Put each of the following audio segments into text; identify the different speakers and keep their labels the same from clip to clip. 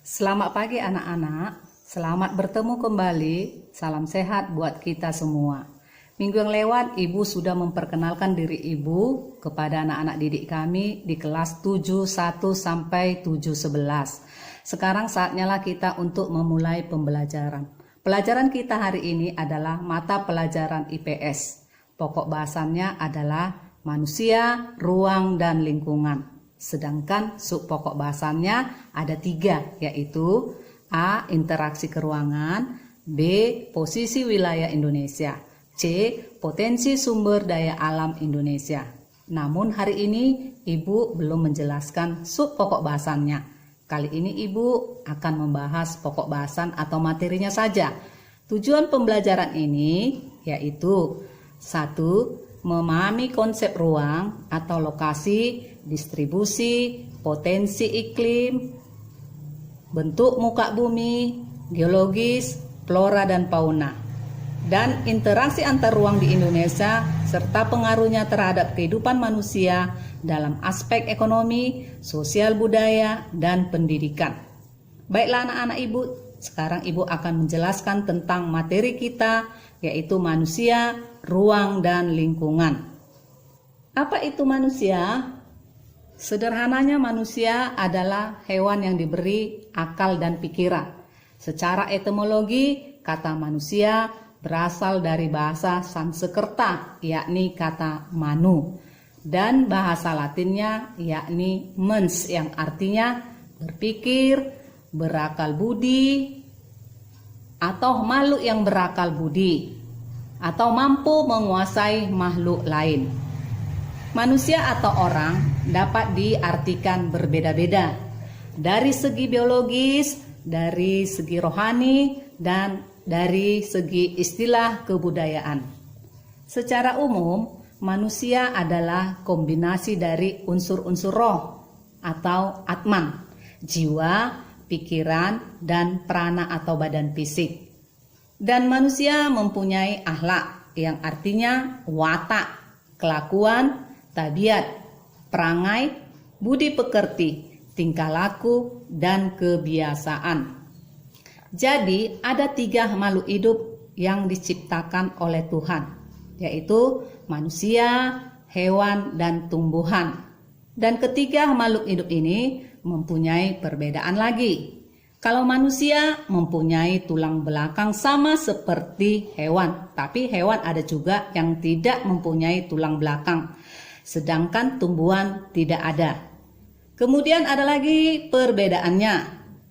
Speaker 1: Selamat pagi anak-anak, selamat bertemu kembali, salam sehat buat kita semua. Minggu yang lewat Ibu sudah memperkenalkan diri Ibu kepada anak-anak didik kami di kelas 7.1 sampai 7.11. Sekarang saatnya lah kita untuk memulai pembelajaran. Pelajaran kita hari ini adalah mata pelajaran IPS. Pokok bahasannya adalah manusia, ruang, dan lingkungan. Sedangkan subpokok bahasannya ada 3, yaitu A. Interaksi keruangan, B. Posisi wilayah Indonesia, C. Potensi sumber daya alam Indonesia. Namun hari ini Ibu belum menjelaskan subpokok bahasannya. Kali ini Ibu akan membahas pokok bahasan atau materinya saja. Tujuan pembelajaran ini yaitu 1. Memahami konsep ruang atau lokasi, distribusi, potensi iklim, bentuk muka bumi, geologis, flora dan fauna, dan interaksi antar ruang di Indonesia serta pengaruhnya terhadap kehidupan manusia dalam aspek ekonomi, sosial budaya, dan pendidikan. Baiklah anak-anak Ibu, sekarang Ibu akan menjelaskan tentang materi kita, yaitu manusia, ruang, dan lingkungan. Apa itu manusia? Sederhananya manusia adalah hewan yang diberi akal dan pikiran. Secara etimologi, kata manusia berasal dari bahasa Sanskerta, yakni kata manu, dan bahasa Latinnya yakni mens, yang artinya berpikir, berakal budi, atau makhluk yang berakal budi, atau mampu menguasai makhluk lain. Manusia atau orang dapat diartikan berbeda-beda dari segi biologis, dari segi rohani, dan dari segi istilah kebudayaan. Secara umum, manusia adalah kombinasi dari unsur-unsur roh atau atman, jiwa, pikiran, dan prana atau badan fisik. Dan manusia mempunyai akhlak, yang artinya watak, kelakuan, tabiat, perangai, budi pekerti, tingkah laku, dan kebiasaan. Jadi ada 3 makhluk hidup yang diciptakan oleh Tuhan, yaitu manusia, hewan, dan tumbuhan. Dan ketiga makhluk hidup ini mempunyai perbedaan lagi. Kalau manusia mempunyai tulang belakang sama seperti hewan, tapi hewan ada juga yang tidak mempunyai tulang belakang, sedangkan tumbuhan tidak ada. Kemudian ada lagi perbedaannya,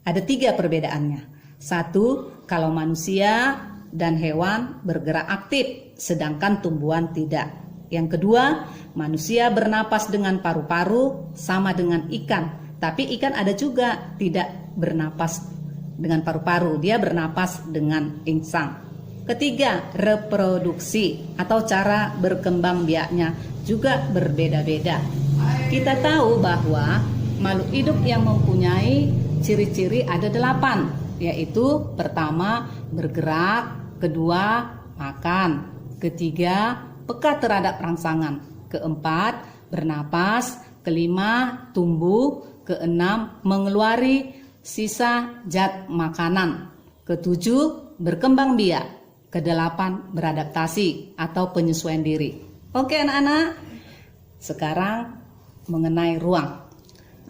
Speaker 1: ada 3 perbedaannya. 1, kalau manusia dan hewan bergerak aktif, sedangkan tumbuhan tidak. Yang kedua, manusia bernapas dengan paru-paru sama dengan ikan. Tapi ikan ada juga tidak bernapas dengan paru-paru, dia bernapas dengan insang. Ketiga, reproduksi atau cara berkembang biaknya juga berbeda-beda. Kita tahu bahwa makhluk hidup yang mempunyai ciri-ciri ada 8, yaitu pertama bergerak, kedua makan, ketiga peka terhadap rangsangan, keempat bernapas, kelima tumbuh, keenam mengeluari sisa zat makanan, ketujuh berkembang biak, kedelapan beradaptasi atau penyesuaian diri. Oke anak-anak, sekarang mengenai ruang.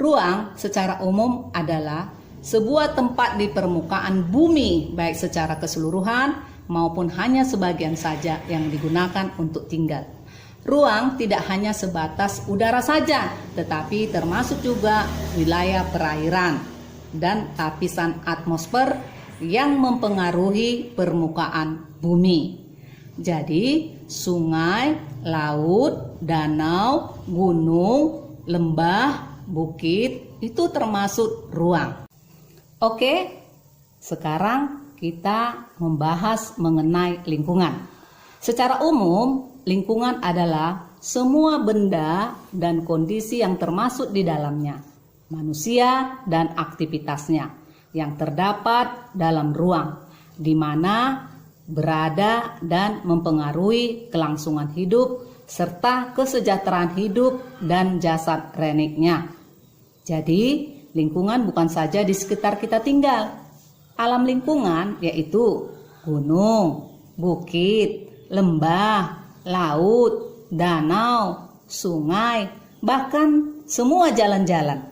Speaker 1: Ruang secara umum adalah sebuah tempat di permukaan bumi, baik secara keseluruhan maupun hanya sebagian saja yang digunakan untuk tinggal. Ruang tidak hanya sebatas udara saja, tetapi termasuk juga wilayah perairan dan lapisan atmosfer yang mempengaruhi permukaan bumi. Jadi, sungai, laut, danau, gunung, lembah, bukit itu termasuk ruang. Oke, sekarang kita membahas mengenai lingkungan. Secara umum, lingkungan adalah semua benda dan kondisi yang termasuk di dalamnya, manusia dan aktivitasnya yang terdapat dalam ruang, di mana berada dan mempengaruhi kelangsungan hidup serta kesejahteraan hidup dan jasad reniknya. Jadi, Lingkungan bukan saja di sekitar kita tinggal. Alam lingkungan yaitu gunung, bukit, lembah, laut, danau, sungai, bahkan semua jalan-jalan,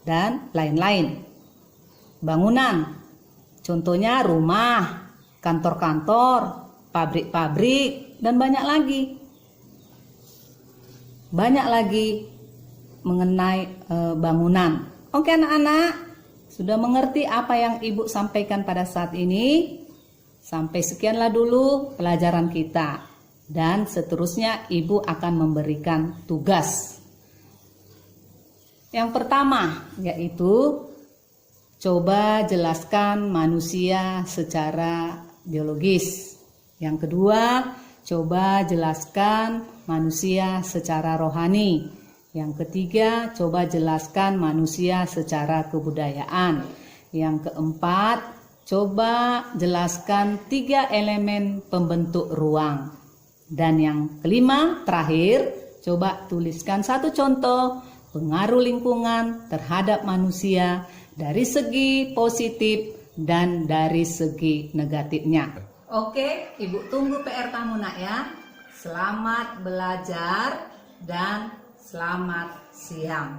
Speaker 1: dan lain-lain. Bangunan, contohnya rumah, kantor-kantor, pabrik-pabrik, dan banyak lagi. Banyak lagi mengenai bangunan. Oke anak-anak, sudah mengerti apa yang Ibu sampaikan pada saat ini? Sampai sekianlah dulu pelajaran kita. Dan seterusnya Ibu akan memberikan tugas. Yang pertama yaitu coba jelaskan manusia secara biologis. Yang kedua, coba jelaskan manusia secara rohani. Yang ketiga, coba jelaskan manusia secara kebudayaan. Yang keempat, coba jelaskan 3 elemen pembentuk ruang. Dan yang kelima, terakhir, coba tuliskan 1 contoh pengaruh lingkungan terhadap manusia dari segi positif dan dari segi negatifnya. Oke, Ibu tunggu PR kamu nak ya. Selamat belajar dan selamat siang.